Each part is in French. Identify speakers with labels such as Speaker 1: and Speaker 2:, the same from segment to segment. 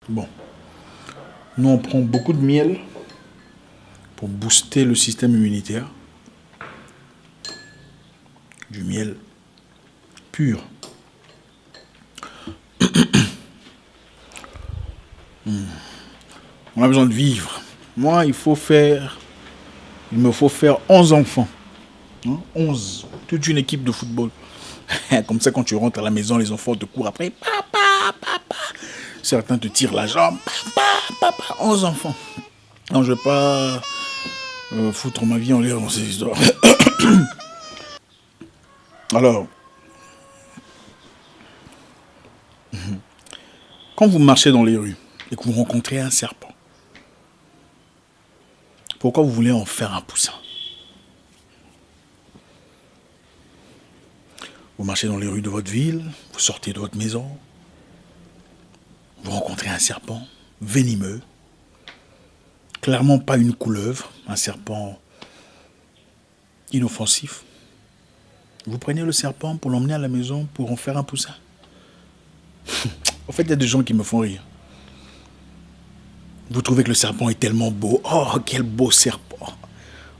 Speaker 1: Bon, nous on prend beaucoup de miel pour booster le système immunitaire. Du miel pur. On a besoin de vivre. Moi, il me faut faire 11 enfants. 11. Toute une équipe de football. Comme ça, quand tu rentres à la maison, les enfants te courent après. Papa, papa. Certains te tirent la jambe. Papa, papa. 11 enfants. Non, je ne vais pas foutre ma vie en l'air dans ces histoires. Alors, quand vous marchez dans les rues et que vous rencontrez un serpent, pourquoi vous voulez en faire un poussin? Vous marchez dans les rues de votre ville, vous sortez de votre maison, vous rencontrez un serpent venimeux, clairement pas une couleuvre, un serpent inoffensif. Vous prenez le serpent pour l'emmener à la maison pour en faire un poussin. En fait, il y a des gens qui me font rire. Vous trouvez que le serpent est tellement beau. Oh, quel beau serpent.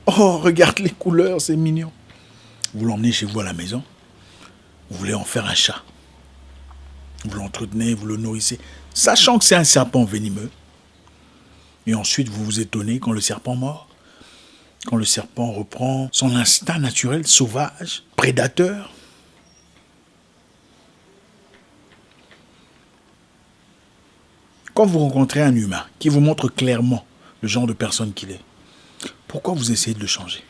Speaker 1: Oh, regarde les couleurs, c'est mignon. Vous l'emmenez chez vous à la maison. Vous voulez en faire un chat. Vous l'entretenez, vous le nourrissez, sachant que c'est un serpent venimeux. Et ensuite, vous vous étonnez quand le serpent mord. Quand le serpent reprend son instinct naturel, sauvage, prédateur. Quand vous rencontrez un humain qui vous montre clairement le genre de personne qu'il est, pourquoi vous essayez de le changer?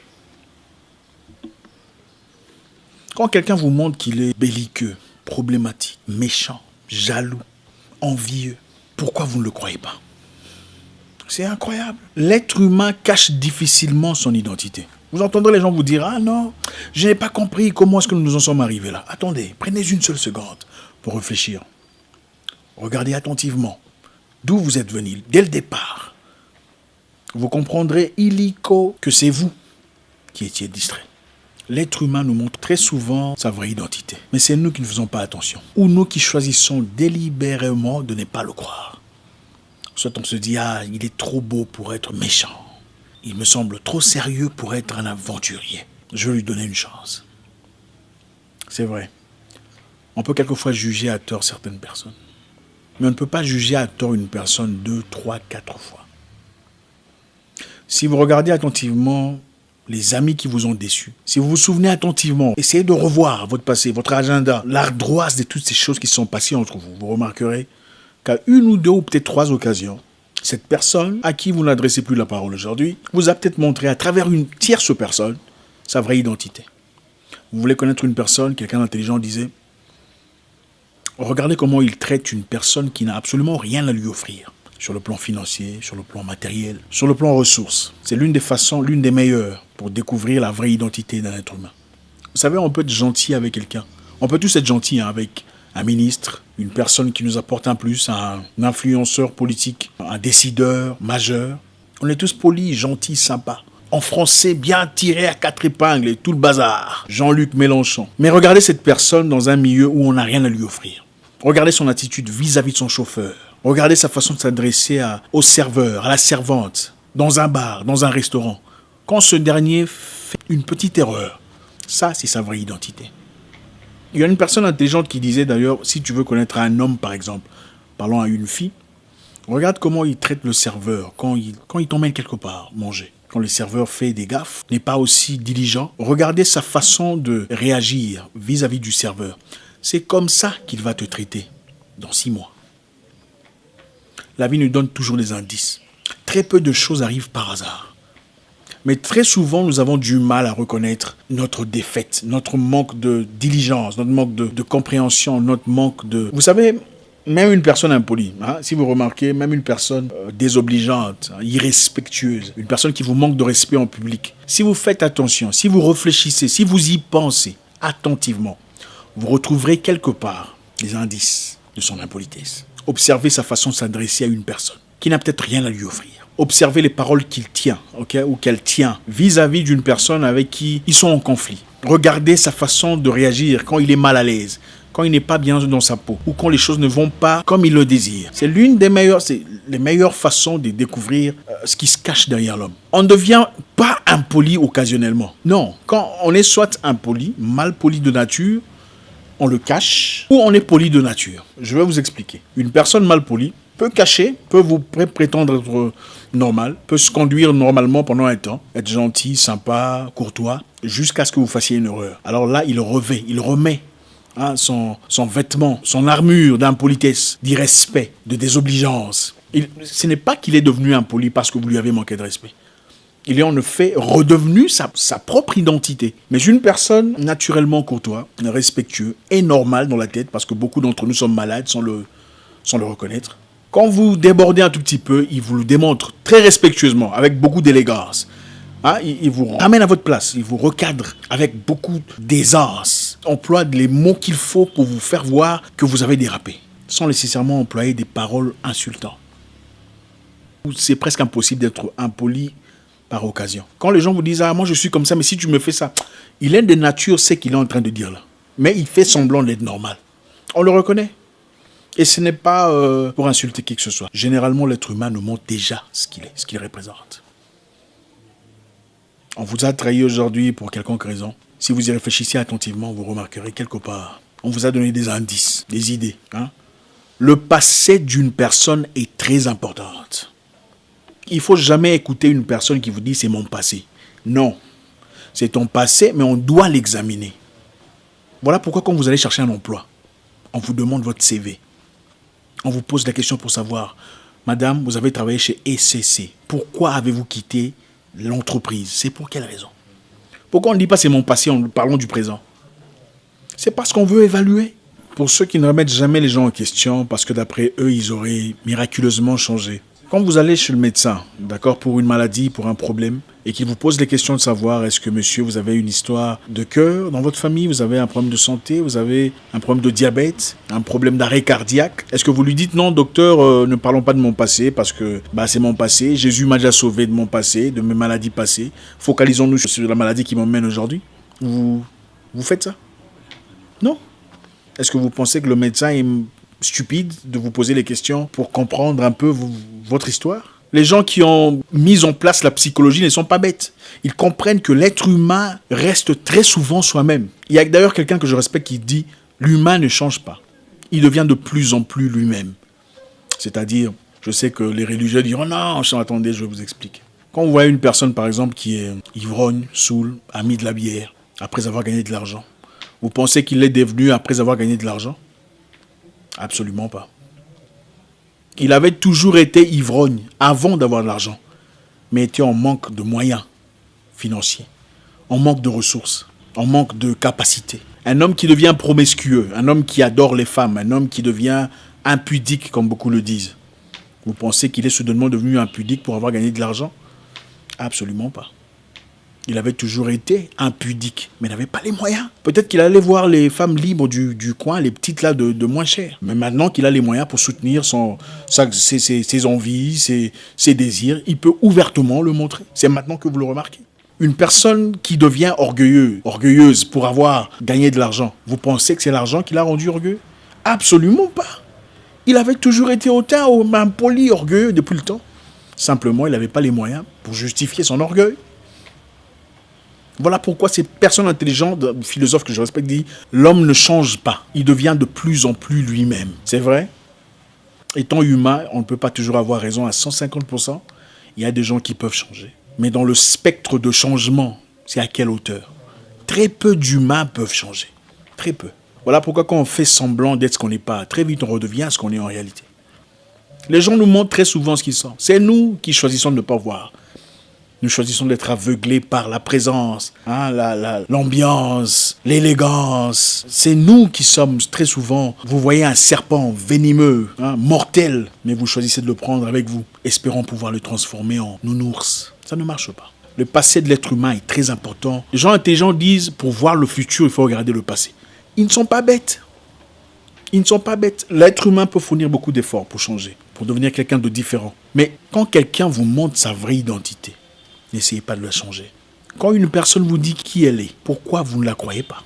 Speaker 1: Quand quelqu'un vous montre qu'il est belliqueux, problématique, méchant, jaloux, envieux, pourquoi vous ne le croyez pas? C'est incroyable. L'être humain cache difficilement son identité. Vous entendrez les gens vous dire « Ah non, je n'ai pas compris comment est-ce que nous nous en sommes arrivés là. » Attendez, prenez une seule seconde pour réfléchir. Regardez attentivement d'où vous êtes venu dès le départ. Vous comprendrez illico que c'est vous qui étiez distrait. L'être humain nous montre très souvent sa vraie identité. Mais c'est nous qui ne faisons pas attention. Ou nous qui choisissons délibérément de ne pas le croire. Soit on se dit « Ah, il est trop beau pour être méchant. Il me semble trop sérieux pour être un aventurier. Je vais lui donner une chance. » C'est vrai. On peut quelquefois juger à tort certaines personnes. Mais on ne peut pas juger à tort une personne 2, 3, 4 fois. Si vous regardez attentivement les amis qui vous ont déçus, si vous vous souvenez attentivement, essayez de revoir votre passé, votre agenda, l'ardoise de toutes ces choses qui se sont passées entre vous. Vous remarquerez qu'à une ou deux ou peut-être 3 occasions, cette personne à qui vous n'adressez plus la parole aujourd'hui vous a peut-être montré à travers une tierce personne sa vraie identité. Vous voulez connaître une personne, quelqu'un d'intelligent disait « Regardez comment il traite une personne qui n'a absolument rien à lui offrir. » Sur le plan financier, sur le plan matériel, sur le plan ressources. C'est l'une des façons, l'une des meilleures pour découvrir la vraie identité d'un être humain. Vous savez, on peut être gentil avec quelqu'un. On peut tous être gentil avec un ministre, une personne qui nous apporte un plus, un influenceur politique, un décideur majeur. On est tous polis, gentils, sympas. En français, bien tiré à 4 épingles et tout le bazar. Jean-Luc Mélenchon. Mais regardez cette personne dans un milieu où on n'a rien à lui offrir. Regardez son attitude vis-à-vis de son chauffeur. Regardez sa façon de s'adresser au serveur, à la servante, dans un bar, dans un restaurant. Quand ce dernier fait une petite erreur, ça, c'est sa vraie identité. Il y a une personne intelligente qui disait d'ailleurs, si tu veux connaître un homme, par exemple, parlant à une fille, regarde comment il traite le serveur quand il t'emmène quelque part manger. Quand le serveur fait des gaffes, n'est pas aussi diligent. Regardez sa façon de réagir vis-à-vis du serveur. C'est comme ça qu'il va te traiter dans 6 mois. La vie nous donne toujours des indices. Très peu de choses arrivent par hasard. Mais très souvent, nous avons du mal à reconnaître notre défaite, notre manque de diligence, notre manque de compréhension, notre manque de... Vous savez, même une personne impolie, si vous remarquez, même une personne désobligeante, irrespectueuse, une personne qui vous manque de respect en public, si vous faites attention, si vous réfléchissez, si vous y pensez attentivement, vous retrouverez quelque part des indices de son impolitesse. Observez sa façon de s'adresser à une personne qui n'a peut-être rien à lui offrir. Observez les paroles qu'il tient, ou qu'elle tient, vis-à-vis d'une personne avec qui ils sont en conflit. Regardez sa façon de réagir quand il est mal à l'aise, quand il n'est pas bien dans sa peau, ou quand les choses ne vont pas comme il le désire. C'est les meilleures façons de découvrir ce qui se cache derrière l'homme. On ne devient pas impoli occasionnellement. Non, quand on est soit impoli, mal poli de nature, on le cache, ou on est poli de nature. Je vais vous expliquer. Une personne mal polie peut cacher, peut vous prétendre être normal, peut se conduire normalement pendant un temps, être gentil, sympa, courtois, jusqu'à ce que vous fassiez une erreur. Alors là, il remet son vêtement, son armure d'impolitesse, d'irrespect, de désobligeance. Ce n'est pas qu'il est devenu impoli parce que vous lui avez manqué de respect. Il est en effet redevenu sa propre identité. Mais une personne naturellement courtois, respectueux et normale dans la tête, parce que beaucoup d'entre nous sommes malades sans le reconnaître. Quand vous débordez un tout petit peu, il vous le démontre très respectueusement, avec beaucoup d'élégance. Il vous ramène à votre place, il vous recadre avec beaucoup d'aisance. Emploie les mots qu'il faut pour vous faire voir que vous avez dérapé, sans nécessairement employer des paroles insultantes. C'est presque impossible d'être impoli par occasion. Quand les gens vous disent « Ah, moi je suis comme ça, mais si tu me fais ça », il est de nature, c'est qu'il est en train de dire là. Mais il fait semblant d'être normal. On le reconnaît. Et ce n'est pas pour insulter qui que ce soit. Généralement, l'être humain nous montre déjà ce qu'il représente. On vous a trahi aujourd'hui pour quelconque raison. Si vous y réfléchissez attentivement, vous remarquerez quelque part. On vous a donné des indices, des idées. Le passé d'une personne est très important. Il ne faut jamais écouter une personne qui vous dit « c'est mon passé ». Non, c'est ton passé, mais on doit l'examiner. Voilà pourquoi quand vous allez chercher un emploi, on vous demande votre CV. On vous pose la question pour savoir « Madame, vous avez travaillé chez ECC. Pourquoi avez-vous quitté l'entreprise? C'est pour quelle raison ?» Pourquoi on ne dit pas « c'est mon passé » en parlant du présent? C'est parce qu'on veut évaluer. Pour ceux qui ne remettent jamais les gens en question, parce que d'après eux, ils auraient miraculeusement changé. Quand vous allez chez le médecin, d'accord, pour une maladie, pour un problème, et qu'il vous pose les questions de savoir est-ce que monsieur, vous avez une histoire de cœur dans votre famille, vous avez un problème de santé, vous avez un problème de diabète, un problème d'arrêt cardiaque, est-ce que vous lui dites non docteur, ne parlons pas de mon passé parce que c'est mon passé, Jésus m'a déjà sauvé de mon passé, de mes maladies passées, focalisons-nous sur la maladie qui m'emmène aujourd'hui. Vous faites ça? Non. Est-ce que vous pensez que le médecin est stupide de vous poser les questions pour comprendre un peu votre histoire? Les gens qui ont mis en place la psychologie ne sont pas bêtes. Ils comprennent que l'être humain reste très souvent soi-même. Il y a d'ailleurs quelqu'un que je respecte qui dit « l'humain ne change pas. Il devient de plus en plus lui-même ». C'est-à-dire, je sais que les religieux diront « non, attendez, je vais vous expliquer ». Quand vous voyez une personne, par exemple, qui est ivrogne, saoule, a mis de la bière, après avoir gagné de l'argent, vous pensez qu'il l'est devenu après avoir gagné de l'argent? Absolument pas. Il avait toujours été ivrogne avant d'avoir de l'argent, mais était en manque de moyens financiers, en manque de ressources, en manque de capacités. Un homme qui devient promiscueux, un homme qui adore les femmes, un homme qui devient impudique, comme beaucoup le disent. Vous pensez qu'il est soudainement devenu impudique pour avoir gagné de l'argent? Absolument pas. Il avait toujours été impudique, mais n'avait pas les moyens. Peut-être qu'il allait voir les femmes libres du coin, les petites là de moins cher. Mais maintenant qu'il a les moyens pour soutenir ses envies, ses désirs, il peut ouvertement le montrer. C'est maintenant que vous le remarquez. Une personne qui devient orgueilleuse pour avoir gagné de l'argent, vous pensez que c'est l'argent qui l'a rendu orgueilleux? Absolument pas. Il avait toujours été hautain, impoli, orgueilleux depuis le temps. Simplement, il n'avait pas les moyens pour justifier son orgueil. Voilà pourquoi ces personnes intelligentes, philosophes que je respecte, disent « l'homme ne change pas, il devient de plus en plus lui-même ». C'est vrai. Étant humain, on ne peut pas toujours avoir raison à 150%. Il y a des gens qui peuvent changer. Mais dans le spectre de changement, c'est à quelle hauteur? Très peu d'humains peuvent changer. Très peu. Voilà pourquoi quand on fait semblant d'être ce qu'on n'est pas, très vite on redevient ce qu'on est en réalité. Les gens nous montrent très souvent ce qu'ils sont. C'est nous qui choisissons de ne pas voir. Nous choisissons d'être aveuglés par la présence, l'ambiance, l'élégance. C'est nous qui sommes très souvent, vous voyez un serpent venimeux, mortel, mais vous choisissez de le prendre avec vous, espérant pouvoir le transformer en nounours. Ça ne marche pas. Le passé de l'être humain est très important. Les gens intelligents disent, pour voir le futur, il faut regarder le passé. Ils ne sont pas bêtes. Ils ne sont pas bêtes. L'être humain peut fournir beaucoup d'efforts pour changer, pour devenir quelqu'un de différent. Mais quand quelqu'un vous montre sa vraie identité, n'essayez pas de la changer. Quand une personne vous dit qui elle est, pourquoi vous ne la croyez pas?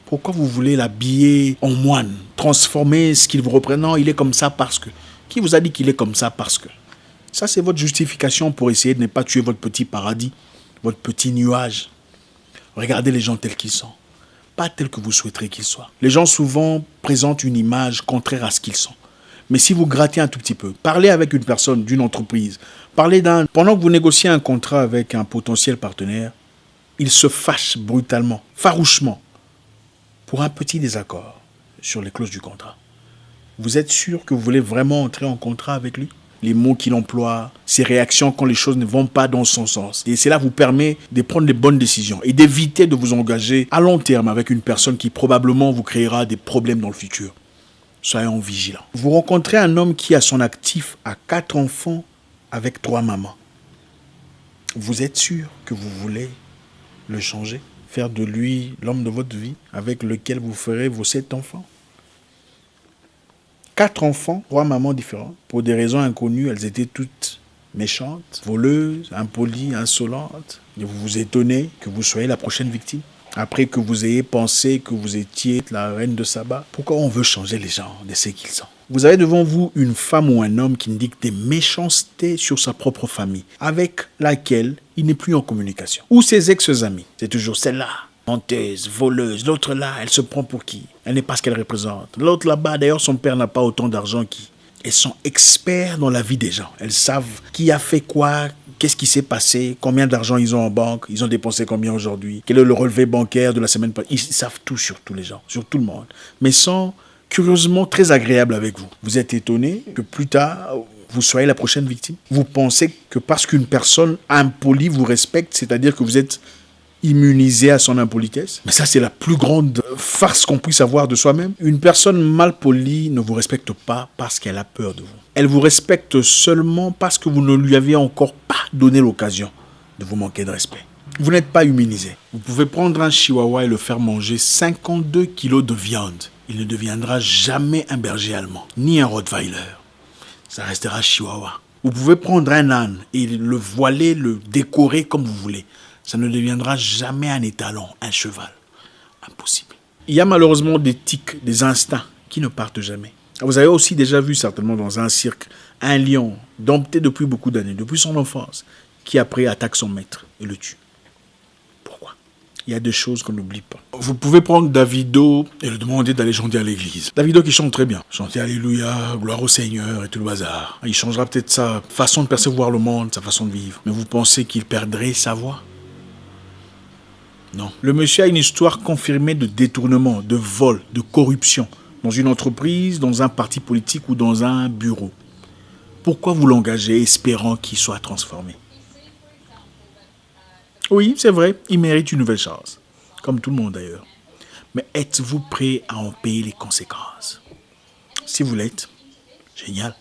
Speaker 1: Pourquoi vous voulez l'habiller en moine, transformer ce qu'il vous représente? Non, il est comme ça parce que. Qui vous a dit qu'il est comme ça parce que? Ça, c'est votre justification pour essayer de ne pas tuer votre petit paradis, votre petit nuage. Regardez les gens tels qu'ils sont, pas tels que vous souhaiterez qu'ils soient. Les gens souvent présentent une image contraire à ce qu'ils sont. Mais si vous grattez un tout petit peu, parlez avec une personne d'une entreprise, pendant que vous négociez un contrat avec un potentiel partenaire, il se fâche brutalement, farouchement, pour un petit désaccord sur les clauses du contrat. Vous êtes sûr que vous voulez vraiment entrer en contrat avec lui? Les mots qu'il emploie, ses réactions quand les choses ne vont pas dans son sens. Et cela vous permet de prendre les bonnes décisions et d'éviter de vous engager à long terme avec une personne qui probablement vous créera des problèmes dans le futur. Soyons vigilants. Vous rencontrez un homme qui, à son actif, a 4 enfants avec 3 mamans. Vous êtes sûr que vous voulez le changer? Faire de lui l'homme de votre vie avec lequel vous ferez vos 7 enfants? 4 enfants, 3 mamans différentes. Pour des raisons inconnues, elles étaient toutes méchantes, voleuses, impolies, insolentes. Et vous vous étonnez que vous soyez la prochaine victime. Après que vous ayez pensé que vous étiez la reine de Saba. Pourquoi on veut changer les gens de ce qu'ils sont? Vous avez devant vous une femme ou un homme qui indique des méchancetés sur sa propre famille, avec laquelle il n'est plus en communication. Ou ses ex-amis. C'est toujours celle-là. Menteuse, voleuse, l'autre là, elle se prend pour qui? Elle n'est pas ce qu'elle représente. L'autre là-bas, d'ailleurs, son père n'a pas autant d'argent qu'elle. Elles sont experts dans la vie des gens. Elles savent qui a fait quoi, qu'est-ce qui s'est passé, combien d'argent ils ont en banque, ils ont dépensé combien aujourd'hui, quel est le relevé bancaire de la semaine passée. Ils savent tout sur tous les gens, sur tout le monde. Mais sont curieusement très agréables avec vous. Vous êtes étonné que plus tard, vous soyez la prochaine victime. Vous pensez que parce qu'une personne impolie vous respecte, c'est-à-dire que vous êtes immunisé à son impolitesse. Mais ça, c'est la plus grande farce qu'on puisse avoir de soi-même. Une personne mal polie ne vous respecte pas parce qu'elle a peur de vous. Elle vous respecte seulement parce que vous ne lui avez encore pas donné l'occasion de vous manquer de respect. Vous n'êtes pas immunisé. Vous pouvez prendre un chihuahua et le faire manger 52 kilos de viande. Il ne deviendra jamais un berger allemand, ni un rottweiler. Ça restera chihuahua. Vous pouvez prendre un âne et le voiler, le décorer comme vous voulez. Ça ne deviendra jamais un étalon, un cheval. Impossible. Il y a malheureusement des tics, des instincts qui ne partent jamais. Vous avez aussi déjà vu certainement dans un cirque un lion dompté depuis beaucoup d'années, depuis son enfance, qui après attaque son maître et le tue. Pourquoi? Il y a des choses qu'on n'oublie pas. Vous pouvez prendre Davido et le demander d'aller chanter à l'église. Davido qui chante très bien. Chanter Alléluia, gloire au Seigneur et tout le bazar. Il changera peut-être sa façon de percevoir le monde, sa façon de vivre. Mais vous pensez qu'il perdrait sa voix? Non. Le monsieur a une histoire confirmée de détournement, de vol, de corruption, dans une entreprise, dans un parti politique ou dans un bureau. Pourquoi vous l'engagez espérant qu'il soit transformé? Oui, c'est vrai, il mérite une nouvelle chance. Comme tout le monde d'ailleurs. Mais êtes-vous prêt à en payer les conséquences? Si vous l'êtes, génial.